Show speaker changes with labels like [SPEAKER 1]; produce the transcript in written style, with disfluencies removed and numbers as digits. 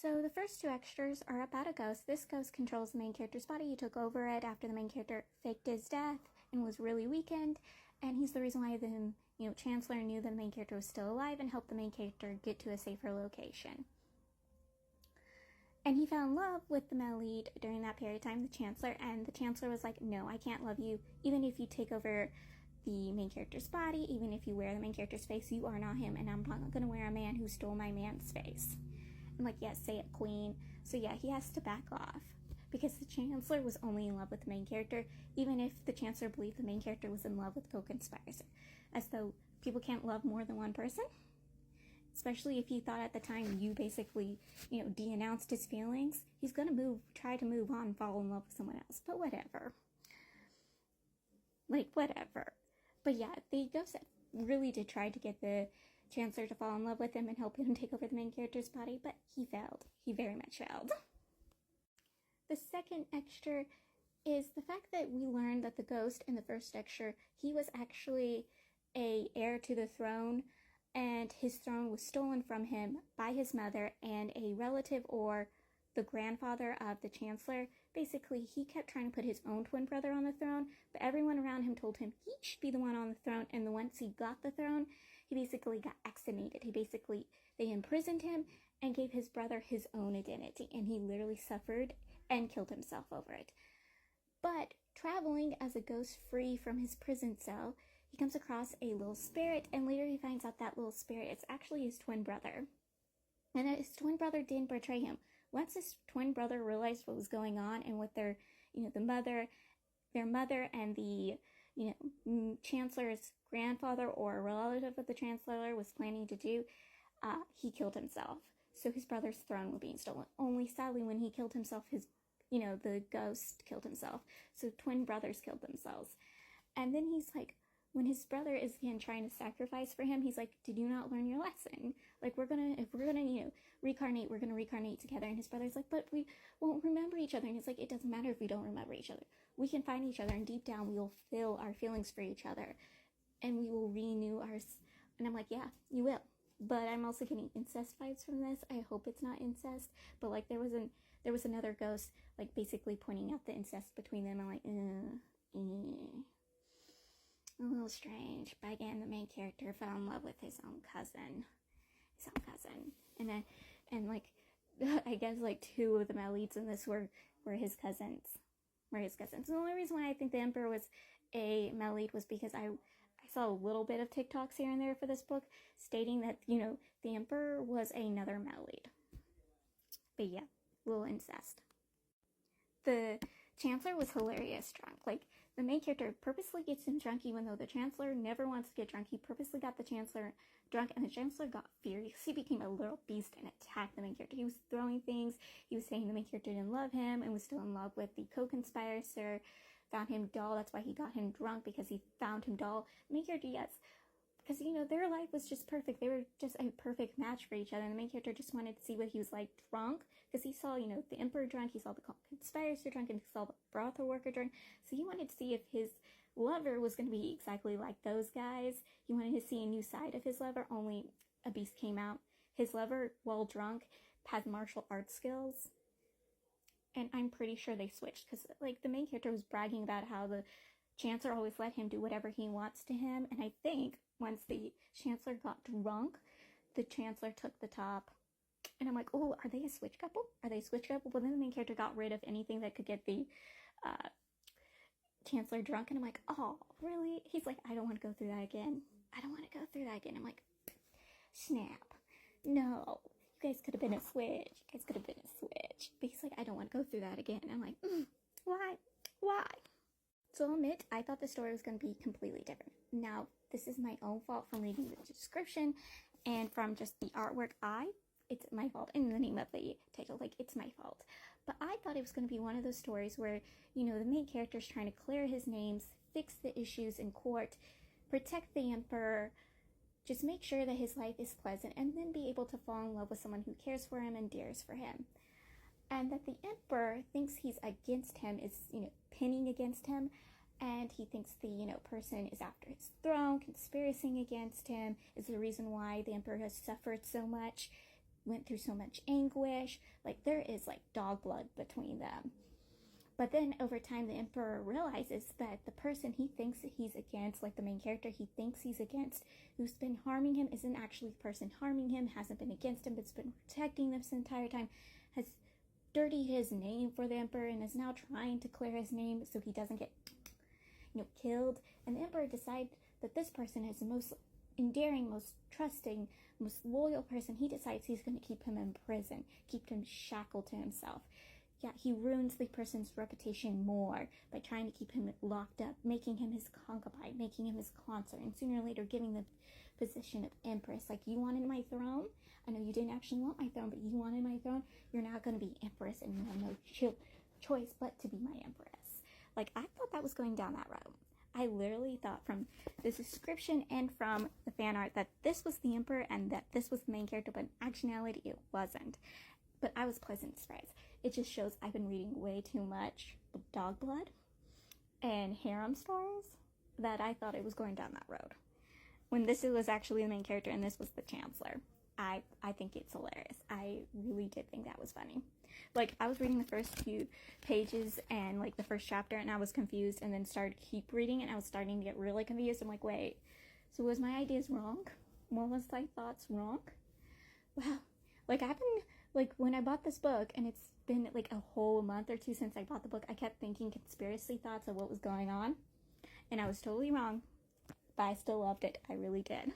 [SPEAKER 1] So the first two extras are about a ghost. This ghost controls the main character's body. He took over it after the main character faked his death and was really weakened. And he's the reason why the Chancellor knew that the main character was still alive and helped the main character get to a safer location. And he fell in love with the male lead during that period of time, the Chancellor. And the Chancellor was like, no, I can't love you. Even if you take over the main character's body, even if you wear the main character's face, you are not him. And I'm not going to wear a man who stole my man's face. I'm like, yes, say it, queen. So yeah, he has to back off. Because the Chancellor was only in love with the main character, even if the Chancellor believed the main character was in love with the co-conspirator. As though people can't love more than one person. Especially if he thought at the time you basically, de-announced his feelings. He's gonna try to move on, fall in love with someone else. But whatever. Whatever. But yeah, the ghost really did try to get the Chancellor to fall in love with him and help him take over the main character's body, but he failed. He very much failed. The second extra is the fact that we learned that the ghost in the first extra, he was actually a heir to the throne, and his throne was stolen from him by his mother and a relative or the grandfather of the Chancellor. Basically, he kept trying to put his own twin brother on the throne, but everyone around him told him he should be the one on the throne, and once he got the throne, he basically got exonerated. They imprisoned him and gave his brother his own identity, and he literally suffered and killed himself over it. But traveling as a ghost free from his prison cell, he comes across a little spirit, and later he finds out that little spirit is actually his twin brother. And his twin brother didn't betray him. Once his twin brother realized what was going on and what their mother and the, Chancellor's grandfather or a relative of the Chancellor was planning to do, he killed himself. So his brother's throne was being stolen. Only sadly, when he killed himself, the ghost killed himself. So twin brothers killed themselves. And then he's like, when his brother is again trying to sacrifice for him, he's like, did you not learn your lesson? Like, if we're gonna, reincarnate, we're gonna reincarnate together. And his brother's like, but we won't remember each other. And he's like, it doesn't matter if we don't remember each other. We can find each other, and deep down, we will feel our feelings for each other. And we will renew ours. And I'm like, yeah, you will. But I'm also getting incest vibes from this. I hope it's not incest. But like, there was another ghost, like, basically pointing out the incest between them. I'm like, a little strange. But again, the main character fell in love with his own cousin. And like, I guess like two of the male leads in this were his cousins. The only reason why I think the Emperor was a male lead was because I saw a little bit of TikToks here and there for this book stating that, the Emperor was another male lead. But yeah, little incest. The Chancellor was hilarious drunk. Like, the main character purposely gets him drunk even though the Chancellor never wants to get drunk. He purposely got the Chancellor drunk, and the Chancellor got furious. He became a little beast and attacked the main character. He was throwing things. He was saying the main character didn't love him and was still in love with the co-conspirator. Found him dull. That's why he got him drunk, because he found him dull. The main character, yes. Because, their life was just perfect. They were just a perfect match for each other. And the main character just wanted to see what he was like drunk. Because he saw, the Emperor drunk. He saw the conspirator drunk. And he saw the brothel worker drunk. So he wanted to see if his lover was going to be exactly like those guys. He wanted to see a new side of his lover. Only a beast came out. His lover, while drunk, had martial arts skills. And I'm pretty sure they switched. Because, like, the main character was bragging about how the Chancellor always let him do whatever he wants to him. And I think once the Chancellor got drunk, the Chancellor took the top. And I'm like, oh, are they a switch couple? But then the main character got rid of anything that could get the Chancellor drunk. And I'm like, oh, really? He's like, I don't want to go through that again. I'm like, snap. No, you guys could have been a switch. But he's like, I don't want to go through that again. And I'm like, why? So I'll admit, I thought the story was going to be completely different. Now, this is my own fault from reading the description and from just the artwork. It's my fault. In the name of the title, like, it's my fault. But I thought it was going to be one of those stories where, the main character's trying to clear his names, fix the issues in court, protect the Emperor, just make sure that his life is pleasant, and then be able to fall in love with someone who cares for him and dares for him. And that the Emperor thinks he's against him, is, pinning against him, and he thinks the, person is after his throne, conspiring against him, is the reason why the Emperor has suffered so much, went through so much anguish. Like, there is like dog blood between them. But then over time, the emperor realizes that the person he thinks that he's against, like the main character he thinks he's against, who's been harming him, isn't actually the person harming him, hasn't been against him, but's been protecting them this entire time, has dirtied his name for the emperor, and is now trying to clear his name so he doesn't get, killed. And the emperor decides that this person is the most endearing, most trusting, most loyal person. He decides he's going to keep him in prison, keep him shackled to himself. Yeah, he ruins the person's reputation more by trying to keep him locked up, making him his concubine, making him his consort, and sooner or later giving the position of empress. Like, you wanted my throne? I know you didn't actually want my throne, but you wanted my throne. You're now going to be empress, and you have no choice but to be my empress. Like, I thought that was going down that road. I literally thought from the description and from the fan art that this was the emperor and that this was the main character, but in actuality it wasn't. But I was pleasantly surprised. It just shows I've been reading way too much dog blood and harem stories that I thought it was going down that road, when this was actually the main character and this was the chancellor. I think it's hilarious. I really did think that was funny. Like, I was reading the first few pages and like the first chapter, and I was confused, and then started keep reading, and I was starting to get really confused. I'm like, wait, so was my ideas wrong? What was my thoughts wrong? Wow. Like, I've been, like, when I bought this book, and it's been like a whole month or two since I bought the book, I kept thinking conspiracy thoughts of what was going on, and I was totally wrong, but I still loved it. I really did.